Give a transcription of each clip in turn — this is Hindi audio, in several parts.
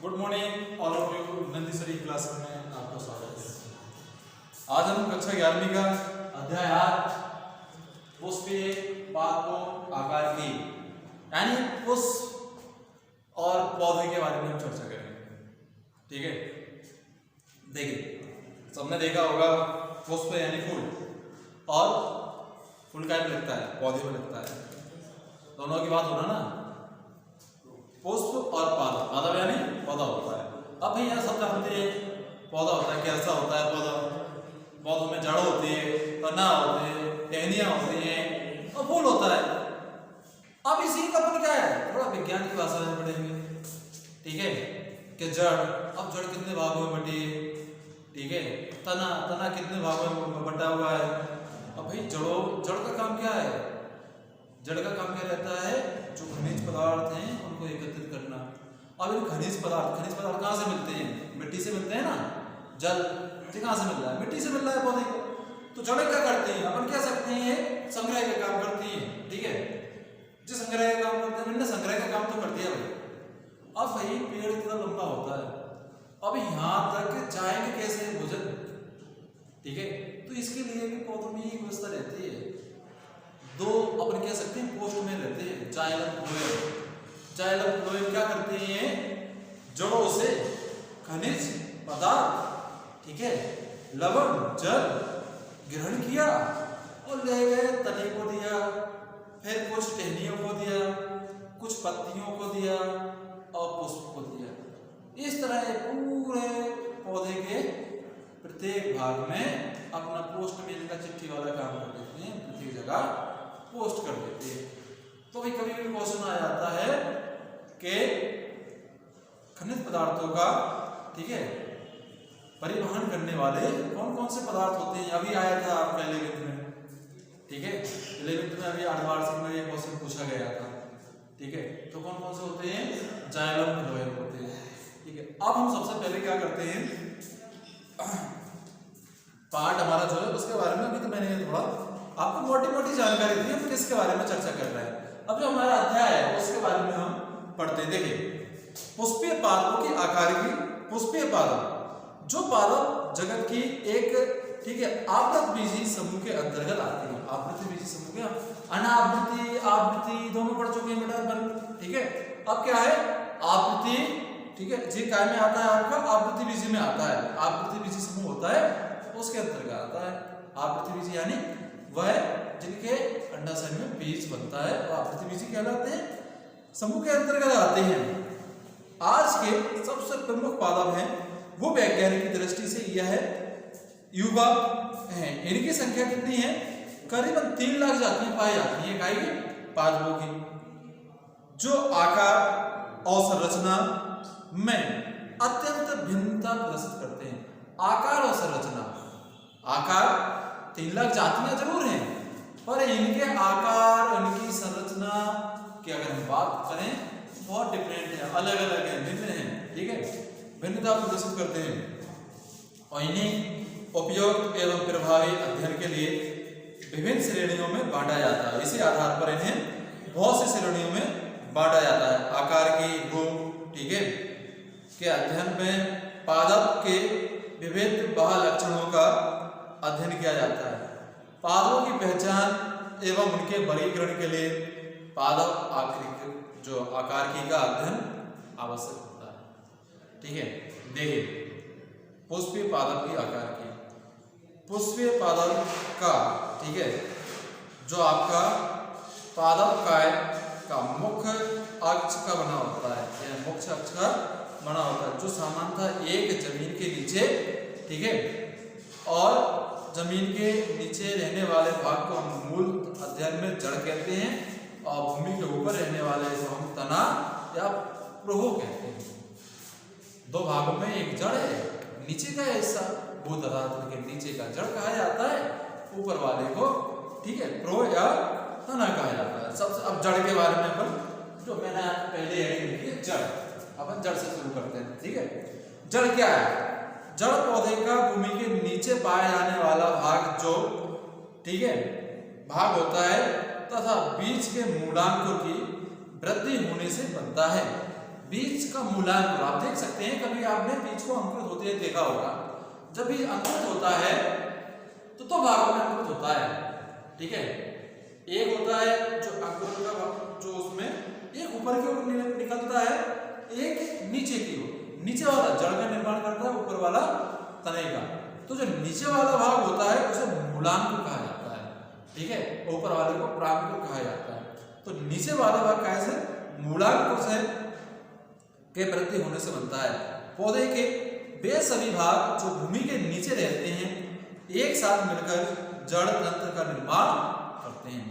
Good morning all of you. Nandisari class में आपका स्वागत है। आज हम कक्षा 11वीं का अध्याय 8 पुष्पीय पादपों आकार की यानी पुष्प और पौधे के बारे में हम चर्चा करेंगे। ठीक है, देखिए सबने देखा होगा पुष्प यानी फूल और फूल का में लगता है, पौधे में लगता है, दोनों की बात हो रहा ना। पुष्प और पादप, पादप यानी पौधा होता है। अब भाई यहाँ सब जानते हैं पौधा होता है कैसा होता है। पौधों में जड़ होती है, तना होते हैं, टहनियाँ होती हैं और फूल होता है। अब इसी का अपन क्या है, थोड़ा विज्ञान की भाषा में पढ़ेंगे। ठीक है, कि अब जड़ कितने भागों में बटी है। ठीक है, तना कितने भागों में बटा हुआ है। अब भाई जड़ का काम क्या है, जड़ का काम क्या रहता है, जो खनिज पदार्थ हैं उनको एकत्रित करना। अब इन खनिज पदार्थ कहाँ से मिलते हैं, मिट्टी से मिलते हैं ना। जल कहाँ से मिल रहा है, मिट्टी से मिल रहा है पौधे को। तो जड़ें क्या करती हैं, अपन कह सकते हैं संग्रह का काम करती हैं। ठीक है, जो संग्रह का काम करते हैं, मैंने संग्रह का काम तो कर दिया भाई। अब भाई पेड़ कितना लंबा होता है, अब यहाँ तक जाएंगे कैसे भोजन। ठीक है, तो इसके लिए भी पौधों में एक व्यवस्था रहती है। दो अपन कह सकते हैं पोस्ट में रहते हैं, जाइलम फ्लोएम क्या करते हैं, जड़ों से खनिज पदार्थ, ठीक है, लवण जल ग्रहण किया और ले गए, तने को दिया, फिर कुछ टहनियों को दिया, कुछ पत्तियों को दिया और पुष्प को दिया। इस तरह पूरे पौधे के प्रत्येक भाग में अपना पोस्ट में का चिट्ठी वाला काम कर देते हैं, प्रत्येक जगह पोस्ट कर देते हैं। तो भाई कभी भी क्वेश्चन आ जाता है कि खनिज पदार्थों का, ठीक है, परिवहन करने वाले कौन कौन से पदार्थ होते हैं। अभी आया था पहले वित्त में। ठीक है, पहले वित्त में अभी 8 वार्षिक में ये क्वेश्चन पूछा गया था। ठीक है, तो कौन कौन से होते हैं, जाइलम फ्लोएम होते हैं। ठीक है, अब हम सबसे पहले क्या करते हैं, पार्ट हमारा जो है उसके बारे में अभी तो मैंने थोड़ा आपको मोटी जानकारी दी, हम किसके बारे में चर्चा कर रहे हैं। अब जो हमारा अध्याय है उसके बारे में हम पढ़ते हैं। देखिए पुष्पीय पादपों की आकार की, पुष्पीय पादप जो पादप जगत की एक, ठीक है, आवृतबीजी समूह के अंतर्गत आती है। आवृतबीजी समूह के अनावृति आवृत्ति दोनों पढ़ चुके हैं बेटा अपन। ठीक है, अब क्या है आवृत्ति, ठीक है, जी काय में आता है आपका, आवृतबीजी में आता है। आवृतबीजी समूह होता है उसके अंतर्गत आता है। आवृतबीजी यानी वह जिनके अंडाशय में बीज बनता है, वो आवृतबीजी कहलाते हैं, समूह के अंतर्गत आते हैं। आज के सबसे प्रमुख पादप हैं वो वैज्ञानिक की दृष्टि से यह है युवा है। इनकी संख्या कितनी है, करीबन 3 लाख जातियां पाई जाती है गाय पादपों की, जो आकार और संरचना में अत्यंत भिन्नता प्रदर्शित करते हैं। आकार और संरचना, आकार 3 लाख जातियां जरूर हैं, पर इनके आकार, इनकी संरचना की अगर हम बात करें बहुत डिफरेंट है, अलग अलग है, भिन्न है। ठीक है, भिन्नता प्रदर्शित करते हैं और इन्हें उपयुक्त एवं प्रभावी अध्ययन के लिए विभिन्न श्रेणियों में बांटा जाता है। इसी आधार पर इन्हें बहुत सी श्रेणियों में बांटा जाता है। आकार की रूप, ठीक है, के अध्ययन में पादप के विविध बाह्य लक्षणों का अध्ययन किया जाता है। पादपों की पहचान एवं उनके वर्गीकरण के लिए पादप आकृति जो आकार की का अध्ययन आवश्यक होता है। ठीक है, देखिए पुष्पीय पादप की आकार की, पुष्पीय पादप का, ठीक है, जो आपका पादप काय का मुख्य अक्ष का बना होता है, मुख्य अक्ष का बना होता है, जो सामान्यतः एक जमीन के नीचे, ठीक है, और जमीन के नीचे रहने वाले भाग को हम मूल अध्ययन में जड़ कहते हैं और भूमि के ऊपर रहने वाले को हम तना या प्रोह कहते हैं। 2 भागों में एक जड़ है, नीचे का हिस्सा भूतधातु के नीचे का जड़ कहा जाता है, ऊपर वाले को, ठीक है, प्रोह या तना कहा जाता है। सबसे अब जड़ के बारे में अपन, जो मैंने पहले हेडिंग लिखी है जड़, अपन जड़ से शुरू करते हैं। ठीक है, जड़ क्या है, जड़ पौधे का भूमि के नीचे पाया जाने वाला भाग जो, ठीक है, भाग होता है तथा बीज के मूलांकुर की वृद्धि होने से बनता है। बीज का मूलांक करो। आप देख सकते हैं कभी आपने बीज को अंकुरित होते हुए देखा होगा। जब बीज अंकुरित होता है तो दो भागों में अंकुरित होता है, ठीक है। एक होता है जो अंकुरण का जो उसमें एक ऊपर की ओर निकलता है, एक नीचे की ओर। नीचे वाला जड़ का निर्माण करता है, ऊपर वाला तने का। तो जो नीचे वाला भाग होता है उसे मूलांक कहा जाता है, ठीक है। ऊपर वाले को प्रांकुर कहा जाता है। तो नीचे वाला भाग कैसे मूलांक से के वृद्धि होने से बनता है। पौधे के वे सभी भाग जो भूमि के नीचे रहते हैं एक साथ मिलकर जड़ तंत्र का निर्माण करते हैं।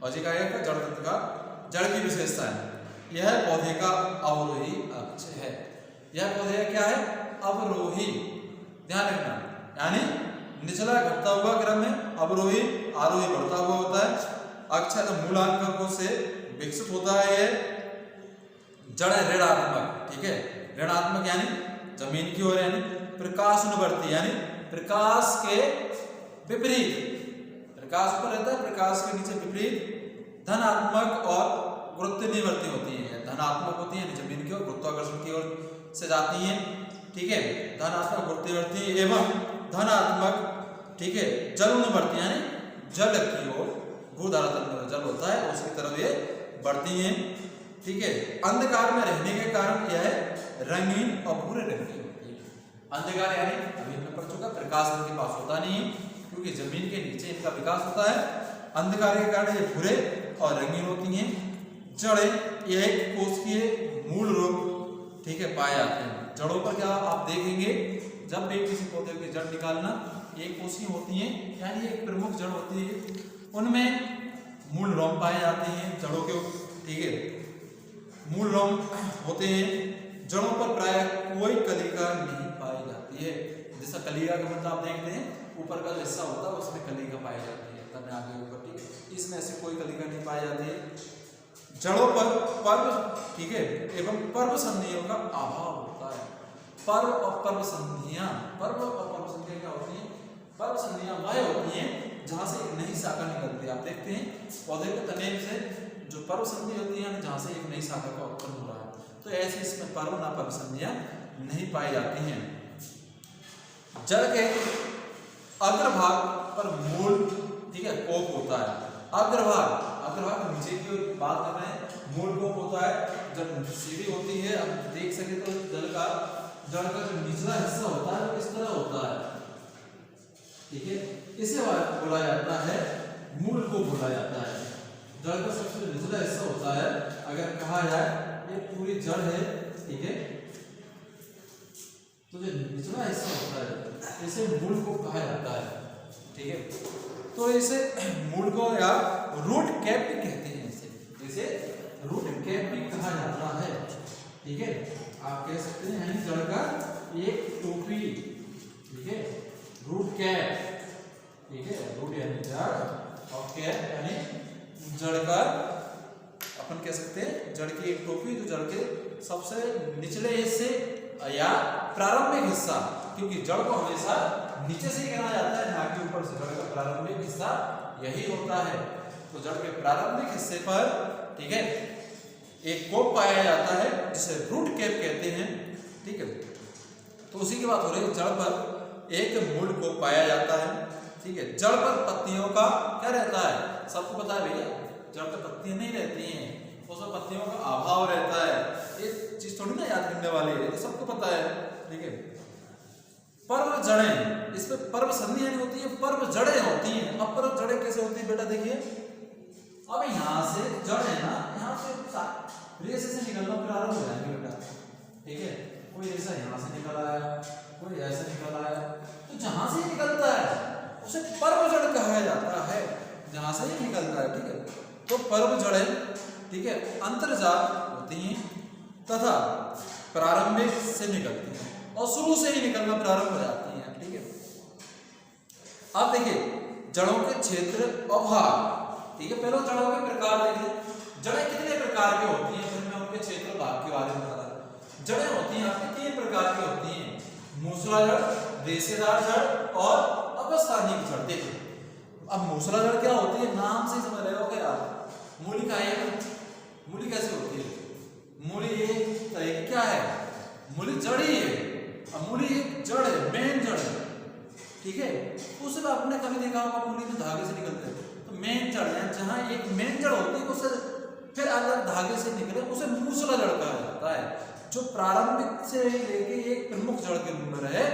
और ये क्या जड़ तंत्र का जड़ की विशेषता है। यह पौधे का अवरोही अक्ष है। यह पौधे क्या है? अवरोही। ध्यान रखना, यानी निचला घटता हुआ क्रम में, अवरोही आरोही बढ़ता हुआ होता है। अक्ष है तो मूलांक से विकसित होता है। यह जड़ है ऋणात्मक, ठीक है। ऋणात्मक यानी जमीन की ओर, यानी प्रकाशनुवर्ती यानी प्रकाश के विपरीत। प्रकाश ऊपर रहता है, प्रकाश के नीचे विपरीत। धनात्मक और गुरुत्वाकर्षण होती है। धनात्मक होती है जमीन की ओर, गुरुत्वाकर्षण की ओर से जाती हैं, ठीक है। धनात्मक गुरुत्वाकर्षण एवं धनात्मक, ठीक है, जलनुवर्ती यानी जल की ओर, भूधारातल में जल होता है उसकी तरफ ये बढ़ती हैं, ठीक है। अंधकार में रहने के कारण यह रंगीन और भूरे रंग की होती है। अंधकार यानी अभी में पढ़ चुका, प्रकाश इनके पास होता नहीं है क्योंकि जमीन के नीचे इनका विकास होता है। अंधकार के कारण ये भूरे और रंगीन होती हैं। जड़ें एक कोशिकीय मूल रोग, ठीक है, पाए जाते हैं। जड़ों पर क्या आप देखेंगे, जब भी किसी पौधे की जड़ निकालना, एक कोशिकीय होती हैं यानी एक प्रमुख जड़ होती है, उनमें मूल रोम पाए जाते हैं जड़ों के, ठीक है। मूल रोम होते हैं। जड़ों पर प्राय कोई कलिका नहीं पाई जाती है। जैसा कलिका का मतलब आप देखते हैं ऊपर का जो हिस्सा होता है उसमें कलिका पाई जाती है, तब आगे ऊपर, ठीक है। इसमें ऐसे कोई कलिका नहीं पाई जाती है। जड़ों पर पर्व, ठीक है, एवं पर्व संधियों का अभाव होता है। पर्व और पर्व संधियां, पर्व और पर्व संधियां क्या होती हैं? पर्व संधियां वह होती हैं जहां से एक नई शाखा निकलती है। आप देखते हैं पौधे के तने से जो पर्व संधि होती है जहां से एक नई शाखा का उत्पन्न हो रहा है, तो ऐसे इसमें पर्व ना पर्व संधियां नहीं पाई जाती हैं। जड़ के अग्रभाग पर मूल, ठीक है, कोप होता है। अग्रभाग नीचे की ओर बात कर रहे हैं, मूल कोप होता है। जब सीढ़ी होती है, आप देख सके तो जड़ का जो निचला हिस्सा होता है वो इस तरह होता है, ठीक है। इसे बोला जाता है मूल को बोला जाता है। जड़ का सबसे निचला हिस्सा होता है, अगर कहा जाए ये पूरी जड़ है, ठीक है, तो जो निचला हिस्सा होता है इसे मूल को कहा जाता है, ठीक है। तो इसे मूल को या रूट कैप भी कहते हैं, इसे रूट कैप भी कहा जाता है, ठीक है। आप कह सकते हैं जड़ का एक टोपी, ठीक है, रूट कैप, ठीक है। रूट यानी जड़ और कैप यानी जड़ का, अपन कह सकते हैं जड़ की एक टोपी, जो जड़ के सबसे निचले हिस्से या प्रारंभिक हिस्सा, क्योंकि जड़ को हमेशा नीचे से ही गिना जाता है ना कि ऊपर से। जड़ का प्रारंभिक हिस्सा यही होता है। तो जड़ के प्रारंभिक हिस्से पर, ठीक है, एक कोप पाया जाता है जिसे रूट कैप कहते हैं, ठीक है। तो उसी की बात हो रही है। जड़ पर एक मूल कोप पाया जाता है, ठीक है। जड़ पर पत्तियों का क्या रहता है? सबको पता है भैया, जड़ पर पत्तियां नहीं रहती हैं, उसमें पत्तियों का अभाव रहता है। ये चीज थोड़ी ना याद करने वाली है, तो सबको पता है, ठीक है। पर्व जड़ें, इस पे पर्व संधि यानी होती है, पर्व जड़ें होती हैं। अब पर्व जड़ें कैसे होती है बेटा? देखिए, अब यहाँ से जड़ है ना, यहाँ से रेशे से निकलना प्रारंभ हो जाएंगे बेटा, ठीक है। कोई रेशा यहाँ से निकल आया, कोई ऐसे निकल आया, तो जहां से निकलता है उसे पर्व जड़ कहा जाता है, जहां से ही निकलता है, ठीक है। तो पर्व जड़ें, ठीक है, अंतर्जात होती हैं तथा प्रारंभिक से निकलती हैं और शुरू से ही निकलना प्रारंभ हो जाती हैं, ठीक है। अब देखिए जड़ों के क्षेत्र और भाग, ठीक है। पहले जड़ों के प्रकार देखिए, जड़ें कितने प्रकार की होती हैं, फिर मैं उनके क्षेत्र भाग के बारे में बता रहा हूं। जड़ें होती हैं आपकी 3 प्रकार की होती हैं, मूसला जड़, रेशेदार जड़ और अपस्थानिक जड़। देखिए अब मूसला जड़ क्या होती है, नाम से समझ रहे हो क्या आप? मूली का एक मूली कैसे होती है? मूली एक तरह की क्या है, मूली जड़ ही है। अब मूली एक जड़ है, मेन जड़ है, ठीक है। उसे आपने कभी देखा होगा मूली में धागे से निकलते हैं, तो मेन जड़ है, जहाँ एक मेन जड़ होती है उसे फिर अलग धागे से निकले उसे मूसला जड़ कहा जाता है। जो प्रारंभिक से लेके एक प्रमुख जड़ के रूप में रहे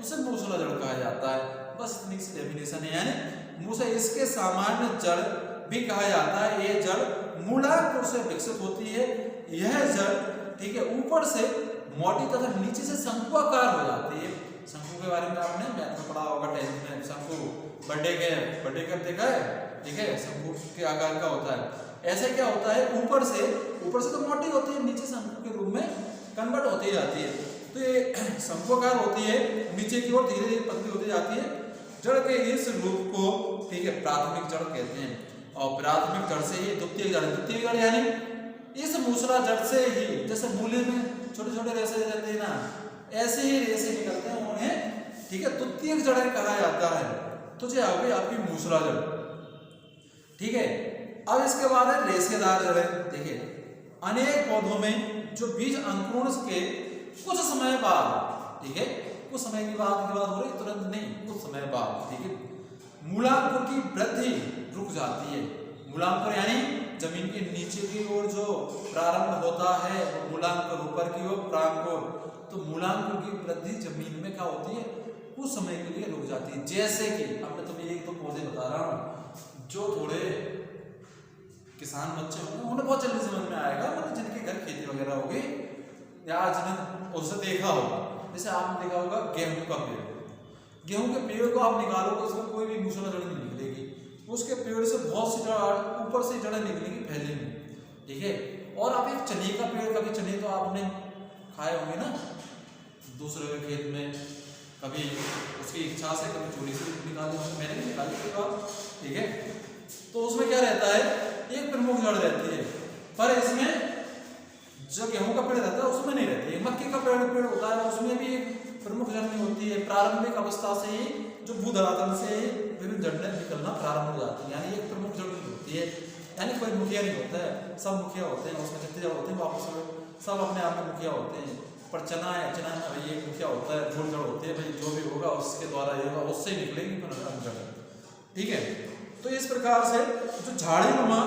उसे मूसला जड़ कहा जाता है। बस इतनी सी डेफिनेशन है। यानी मूसला, इसके सामान्य जड़ भी कहा जाता है। ये जड़ मूलांकुर से विकसित होती है। यह जड़, ठीक है, ऊपर से मोटी तथा नीचे से शंकुआकार हो जाती है। शंकु के बारे में आपने मैथ में पढ़ा होगा 10th में। शंकु बर्थडे कब देखा है, ठीक है, शंकु के आकार का होता है। ऐसे क्या होता है, ऊपर से तो मोटी होती है, नीचे शंकु के रूप में कन्वर्ट होती जाती है। तो ये शंकुआकार होती है, नीचे की ओर धीरे धीरे पतली होती जाती है। जड़ के इस रूप को, ठीक है, प्राथमिक जड़ कहते हैं। और प्राथमिक जड़ से ही द्वितीयक जड़ यानी इस मूसला जड़ से ही, जैसे मूली में छोटे छोटे रेशे रहते हैं ना, ऐसे ही रेशे निकलते हैं, उन्हें, ठीक है, द्वितीयक जड़ कहा जाता है। तो ये आ गई आपकी मूसला जड़, ठीक है। अब इसके बाद है रेशेदार जड़ें। देखिए, अनेक पौधों में जो बीज अंकुरण के कुछ समय बाद, ठीक है, कुछ समय की बात हो रही, तुरंत नहीं, कुछ समय बाद, ठीक है, मूलांकुर की वृद्धि रुक जाती है। मूलांकुर यानी जमीन के नीचे की ओर जो प्रारंभ होता है वो मूलांकुर, ऊपर की ओर प्रांकुर। तो मूलांकुर की वृद्धि जमीन में क्या होती है, कुछ समय के लिए रुक जाती है। जैसे कि अब मैं तुम्हें एक दो पौधे बता रहा हूँ जो थोड़े किसान बच्चे होंगे उन्हें बहुत जल्दी समझ में आएगा, मतलब जिनके घर खेती वगैरह होगी या जिन्हें उसे देखा होगा। जैसे आपने देखा होगा गेहूं का पेड़, गेहूं के पेड़ को आप निकालोगे उसमें कोई भी मूसला जड़ नहीं निकलेगी, उसके पेड़ से बहुत सी जड़ ऊपर से जड़ें निकलेंगी, फैलेंगी, ठीक है। और आप एक चने का पेड़, कभी चने तो आपने खाए होंगे ना दूसरे के खेत में, कभी उसकी इच्छा से, कभी चोरी से निकाले होंगे, मैंने भी निकाली ठीक है। तो उसमें क्या रहता है, एक प्रमुख जड़ रहती है, पर इसमें जो गेहूं का पेड़ रहता है उसमें नहीं रहती है। मक्के का पेड़ होता है, उसमें भी एक प्रमुख जड़ नहीं होती है। प्रारंभिक अवस्था से ही जो भूधरातल से ही विभिन्न जड़ें निकलना प्रारंभ हो जाती है, यानी एक प्रमुख जड़ नहीं होती है। यानी कोई मुखिया नहीं होता है, सब मुखिया होते हैं, उसमें जितने जड़ होते हैं वापस सब अपने आप में मुखिया होते हैं। पर चना में भाई एक मुखिया होता है, जोड़ जड़ होती है, भाई जो भी होगा उसके द्वारा ये होगा, उससे ही निकलेगी जड़, ठीक है। तो इस प्रकार से जो झाड़ीनुमा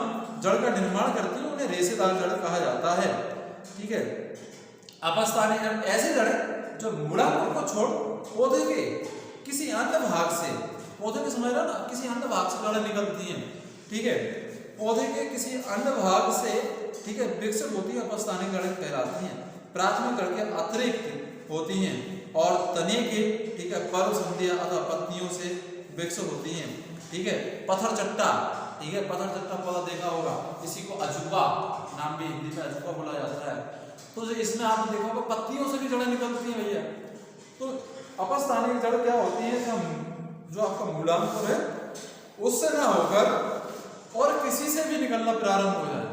जड़ का निर्माण करती है उन्हें रेशेदार जड़ कहा जाता है, ठीक है। अपस्थानिक जड़ ऐसी जड़ जो मूलांकुर को छोड़ पौधे के किसी अन्य भाग से, पौधे में समझ रहा ना, किसी अन्य भाग से जड़ें निकलती हैं, ठीक है, पौधे के किसी अन्य भाग से, ठीक है, विकसित होती है, अपस्थानिक जड़ें कहलाती हैं। प्राथमिक जड़ के अतिरिक्त होती हैं और तने के, ठीक है, पर्व संधियां अथवा पत्तियों से विकसित होती हैं, ठीक है। पत्थर चट्टा, ठीक है, पत्थर चट्टा पौधा देखा होगा, इसी को अजूबा नाम भी हिंदी में अजूबा बोला जाता है। तो इसमें आपने देखा होगा पत्तियों से भी जड़ें निकलती हैं भैया। तो अपस्थानिक जड़ क्या होती है, जो आपका मूलांकुर है उससे ना होकर और किसी से भी निकलना प्रारंभ हो जाए,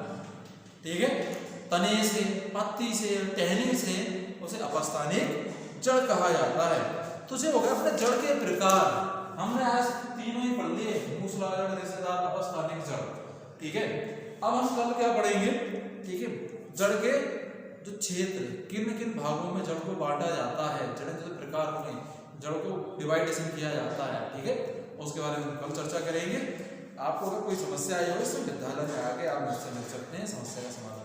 ठीक है, तने से, पत्ती से, टहनी से, उसे अपस्थानिक जड़ कहा जाता है। तो ये हो गया अपने जड़ के प्रकार। हमने आज तीनों ही पढ़ लिए, मूसला जड़, रेशेदार, अपस्थानिक जड़, ठीक है। अब हम कल क्या पढ़ेंगे, ठीक है, जड़ के जो क्षेत्र, किन किन भागों में जड़ को बांटा जाता है, जड़ के प्रकार में जड़ को डिवाइडेशन किया जाता है, ठीक है, उसके बारे में कल चर्चा करेंगे। आपको अगर कोई समस्या आई हो तो विद्यालय में आके आप मुझसे मिल सकते हैं, समस्या का समाधान